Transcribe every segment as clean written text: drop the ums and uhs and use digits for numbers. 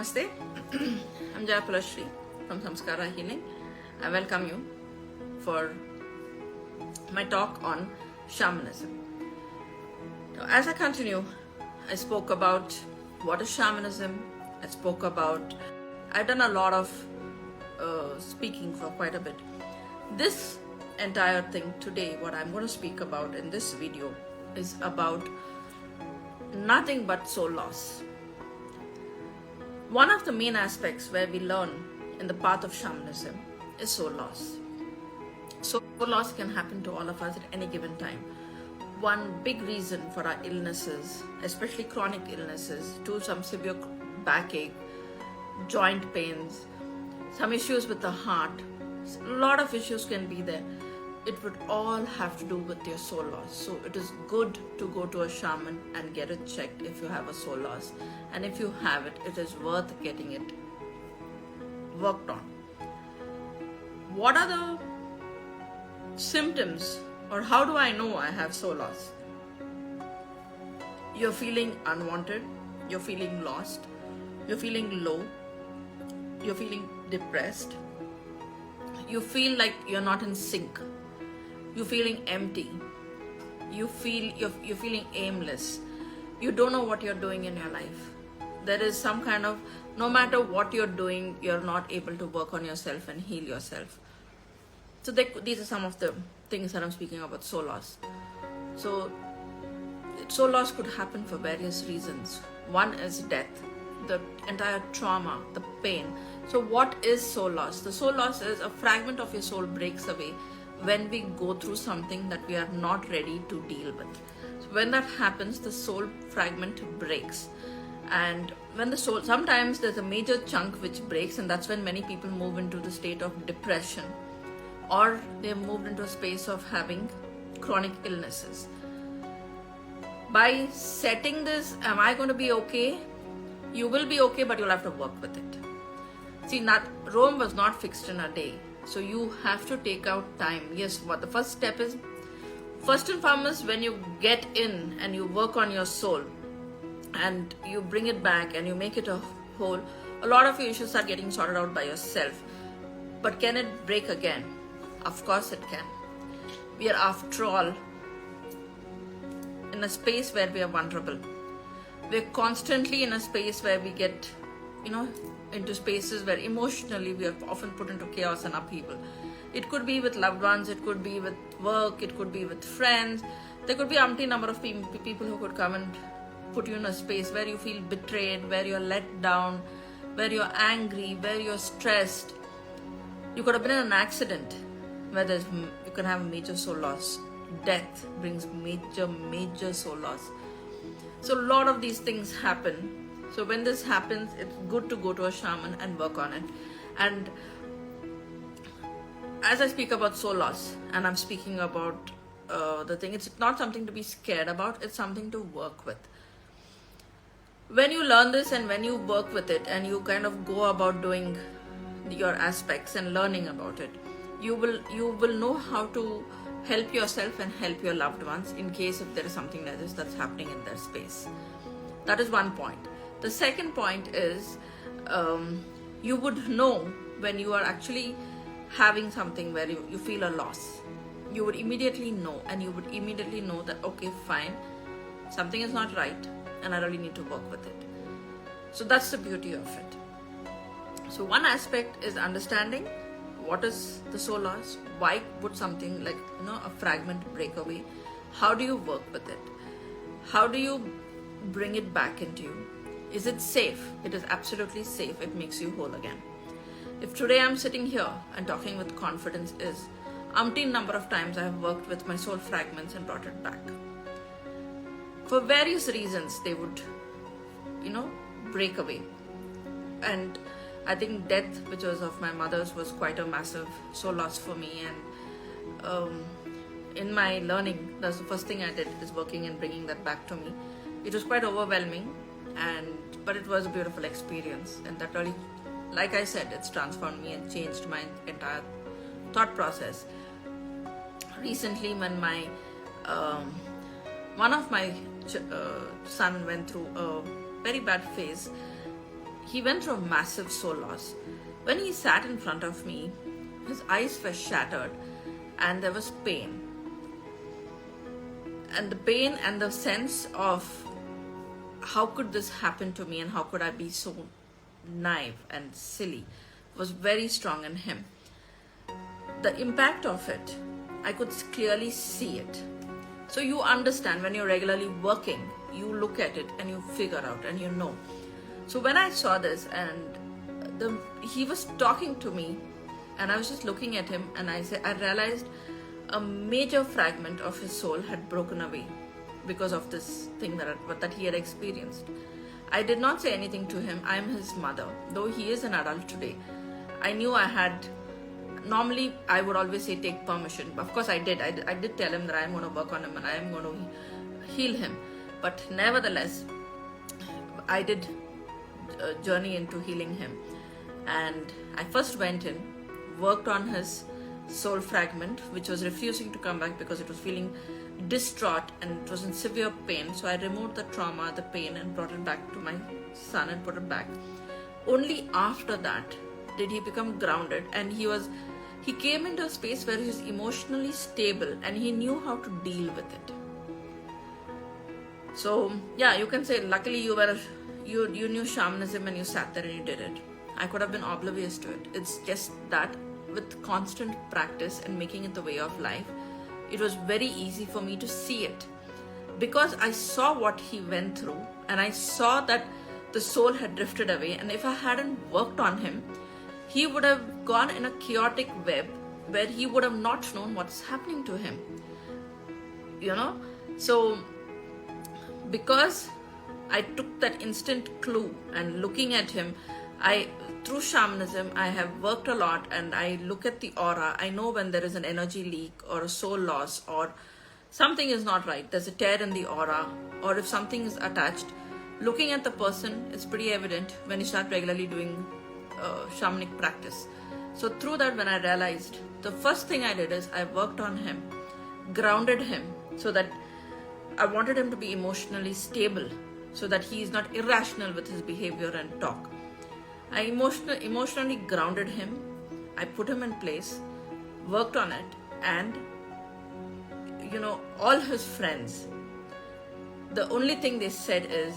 Namaste. I'm Jaya Palashri from Samskara Healing. I welcome you for my talk on shamanism. Now, as I continue, I spoke about what is shamanism. I've done a lot of speaking for quite a bit. This entire thing today, what I'm going to speak about in this video is about nothing but soul loss. One of the main aspects where we learn in the path of shamanism is soul loss. Soul loss can happen to all of us at any given time. One big reason for our illnesses, especially chronic illnesses, to some severe backache, joint pains, some issues with the heart, a lot of issues can be there. It would all have to do with your soul loss. So it is good to go to a shaman and get it checked if you have a soul loss. And if you have it, it is worth getting it worked on. What are the symptoms, or how do I know I have soul loss? You're feeling unwanted, you're feeling lost, you're feeling low, you're feeling depressed, you feel like you're not in sync, you're feeling empty, you're feeling aimless, you don't know what you're doing in your life. There is some kind of, no matter what you're doing, you're not able to work on yourself and heal yourself. So these are some of the things that I'm speaking about soul loss. So soul loss could happen for various reasons. One is death, the entire trauma, the pain. So what is soul loss? The soul loss is a fragment of your soul breaks away when we go through something that we are not ready to deal with. So when that happens, the soul fragment breaks. And when the soul, sometimes there's a major chunk which breaks, and that's when many people move into the state of depression, or they've moved into a space of having chronic illnesses. By setting this, am I going to be okay? You will be okay, but you'll have to work with it. See, Rome was not fixed in a day. So you have to take out time. Yes, what the first step is, first and foremost, when you get in and you work on your soul and you bring it back and you make it a whole, a lot of your issues are getting sorted out by yourself. But can it break again? Of course it can. We are, after all, in a space where we are vulnerable. We're constantly in a space where we get, into spaces where emotionally we are often put into chaos and upheaval. It could be with loved ones, it could be with work, it could be with friends. There could be umpteen number of people who could come and put you in a space where you feel betrayed, where you're let down, where you're angry, where you're stressed. You could have been in an accident where you can have major soul loss. Death brings major soul loss. So a lot of these things happen. So when this happens, it's good to go to a shaman and work on it. And as I speak about soul loss, and I'm speaking about the thing, it's not something to be scared about, it's something to work with. When you learn this and when you work with it and you kind of go about doing your aspects and learning about it, you will know how to help yourself and help your loved ones in case if there is something like this that's happening in their space. That is one point. The second point is you would know when you are actually having something where you feel a loss. You would immediately know, and you would immediately know that, okay, fine, something is not right and I really need to work with it. So that's the beauty of it. So one aspect is understanding what is the soul loss, why would something like a fragment break away, how do you work with it, how do you bring it back into you. Is it safe? It is absolutely safe. It makes you whole again. If today I'm sitting here and talking with confidence is umpteen number of times I have worked with my soul fragments and brought it back. For various reasons they would, break away. And I think death, which was of my mother's, was quite a massive soul loss for me. And in my learning, that's the first thing I did, is working and bringing that back to me. It was quite overwhelming, but it was a beautiful experience, and that really, like I said, it's transformed me and changed my entire thought process. Recently, when one of my son went through a very bad phase, he went through massive soul loss. When he sat in front of me, his eyes were shattered and there was pain. And the pain and the sense of how could this happen to me and how could I be so naive and silly was very strong in him. The impact of it, I could clearly see it. So you understand when you're regularly working, you look at it and you figure out and you know. So when I saw this and he was talking to me and I was just looking at him and I realized a major fragment of his soul had broken away because of this thing that he had experienced. I did not say anything to him. I am his mother. Though he is an adult today, I knew normally I would always say take permission. Of course I did. I did tell him that I am going to work on him and I am going to heal him. But nevertheless, I did journey into healing him. And I first went in, worked on his soul fragment, which was refusing to come back because it was feeling distraught and it was in severe pain. So I removed the trauma, the pain, and brought it back to my son and put it back. Only after that did he become grounded, and he came into a space where he was emotionally stable and he knew how to deal with it. So yeah, you can say luckily you knew shamanism and you sat there and you did it. I could have been oblivious to it. It's just that with constant practice and making it the way of life, it was very easy for me to see it. Because I saw what he went through and I saw that the soul had drifted away, and if I hadn't worked on him, he would have gone in a chaotic web where he would have not known what's happening to him. So because I took that instant clue and looking at him, through shamanism, I have worked a lot and I look at the aura. I know when there is an energy leak or a soul loss or something is not right. There's a tear in the aura, or if something is attached. Looking at the person is pretty evident when you start regularly doing shamanic practice. So through that, when I realized, the first thing I did is I worked on him, grounded him so that I wanted him to be emotionally stable so that he is not irrational with his behavior and talk. I emotionally grounded him. I put him in place, worked on it, and all his friends, the only thing they said is,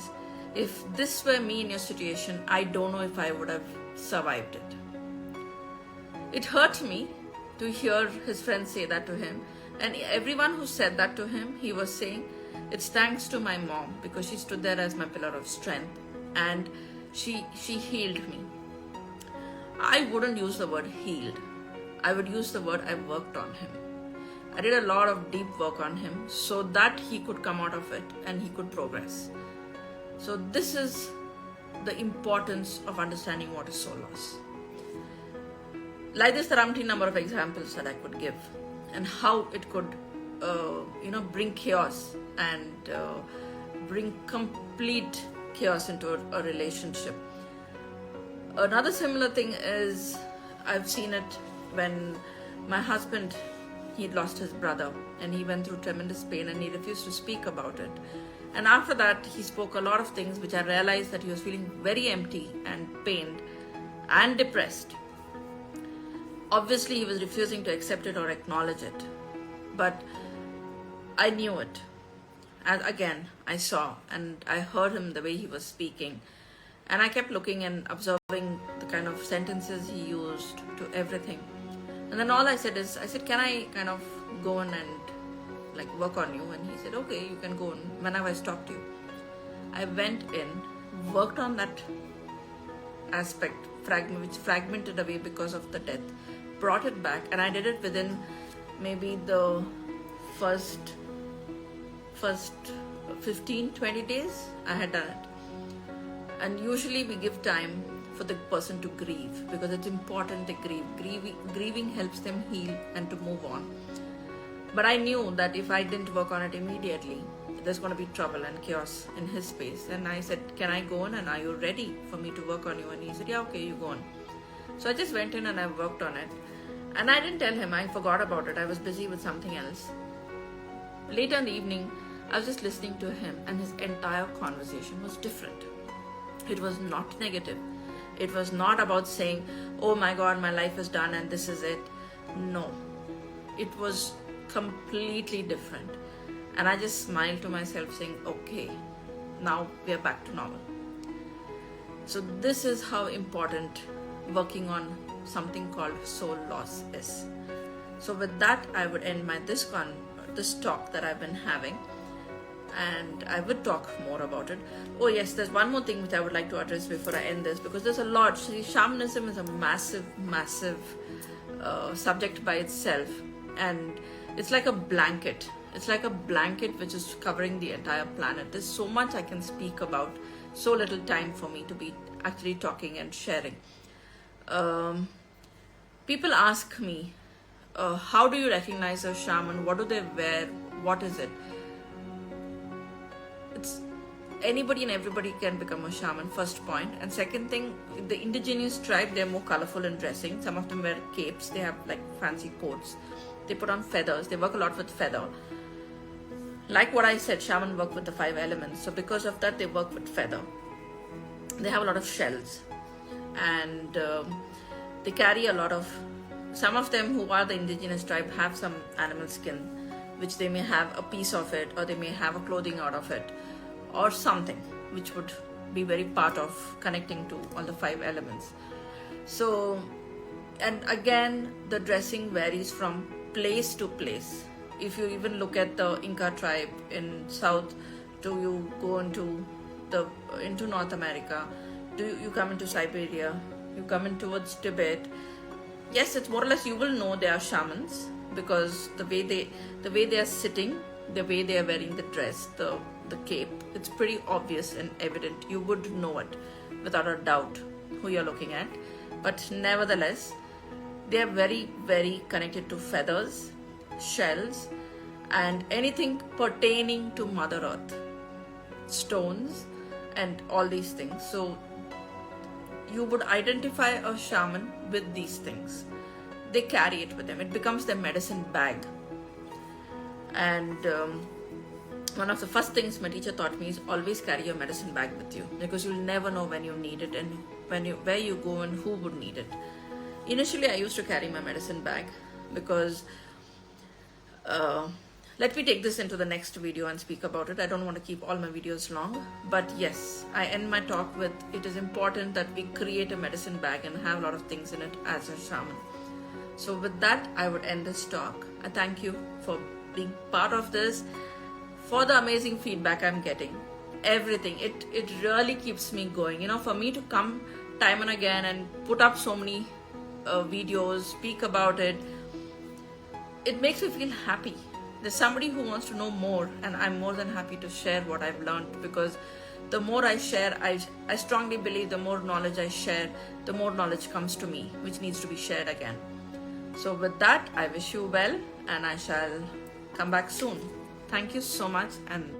if this were me in your situation, I don't know if I would have survived it. It hurt me to hear his friends say that to him, and everyone who said that to him, he was saying, it's thanks to my mom because she stood there as my pillar of strength and she healed me. I wouldn't use the word healed. I would use the word I worked on him. I did a lot of deep work on him so that he could come out of it and he could progress. So this is the importance of understanding what is soul loss. Like this, there are a number of examples that I could give and how it could bring chaos and bring complete chaos into a relationship. Another similar thing is, I've seen it when my husband, he'd lost his brother and he went through tremendous pain and he refused to speak about it. And after that, he spoke a lot of things which I realized that he was feeling very empty and pained and depressed. Obviously, he was refusing to accept it or acknowledge it. But I knew it. And again, I saw and I heard him the way he was speaking. And I kept looking and observing the kind of sentences he used to everything. And then all I said, can I kind of go in and work on you? And he said, okay, you can go in. When have I stopped you? I went in, worked on that aspect, which fragmented away because of the death, brought it back, and I did it within maybe the first 15-20 days I had done it. And usually we give time for the person to grieve because it's important they grieve. Grieving helps them heal and to move on. But I knew that if I didn't work on it immediately, there's going to be trouble and chaos in his space. And I said, can I go on and are you ready for me to work on you? And he said, yeah, okay, you go on. So I just went in and I worked on it. And I didn't tell him, I forgot about it. I was busy with something else. Later in the evening, I was just listening to him and his entire conversation was different. It was not negative. It was not about saying, oh my God, my life is done and this is it. No, it was completely different. And I just smiled to myself saying, okay, now we are back to normal. So this is how important working on something called soul loss is. So with that, I would end this talk that I've been having, and I would talk more about it. Oh yes, there's one more thing which I would like to address before I end this, because there's a lot. See, shamanism is a massive subject by itself, and it's like a blanket. It's like a blanket which is covering the entire planet. There's so much I can speak about, so little time for me to be actually talking and sharing. People ask me, how do you recognize a shaman? What do they wear? What is it? It's anybody and everybody can become a shaman, first point. And second thing, the indigenous tribe, they're more colorful in dressing. Some of them wear capes. They have like fancy coats. They put on feathers. They work a lot with feather. Like what I said, shaman work with the 5 elements. So because of that, they work with feather. They have a lot of shells. And they carry a lot of, some of them who are the indigenous tribe have some animal skin, which they may have a piece of it, or they may have a clothing out of it, or something which would be very part of connecting to all the 5 elements. So, and again, the dressing varies from place to place. If you even look at the Inca tribe in South, do you go into North America, you come into Siberia, you come in towards Tibet, yes, it's more or less, you will know they are shamans, because the way they are sitting, the way they are wearing the dress, the cape, it's pretty obvious and evident. You would know it without a doubt who you're looking at. But nevertheless, they are very, very connected to feathers, shells, and anything pertaining to Mother Earth, stones, and all these things. So you would identify a shaman with these things. They carry it with them. It becomes their medicine bag. And one of the first things my teacher taught me is always carry your medicine bag with you, because you'll never know when you need it and where you go and who would need it. Initially, I used to carry my medicine bag because let me take this into the next video and speak about it. I don't want to keep all my videos long, but yes, I end my talk with, it is important that we create a medicine bag and have a lot of things in it as a shaman. So with that, I would end this talk. I thank you for being part of this, for the amazing feedback I'm getting, everything. It really keeps me going. You know, for me to come time and again and put up so many videos, speak about it, it makes me feel happy. There's somebody who wants to know more, and I'm more than happy to share what I've learned, because the more I share, I strongly believe the more knowledge I share, the more knowledge comes to me, which needs to be shared again. So with that, I wish you well, and I shall come back soon. Thank you so much, and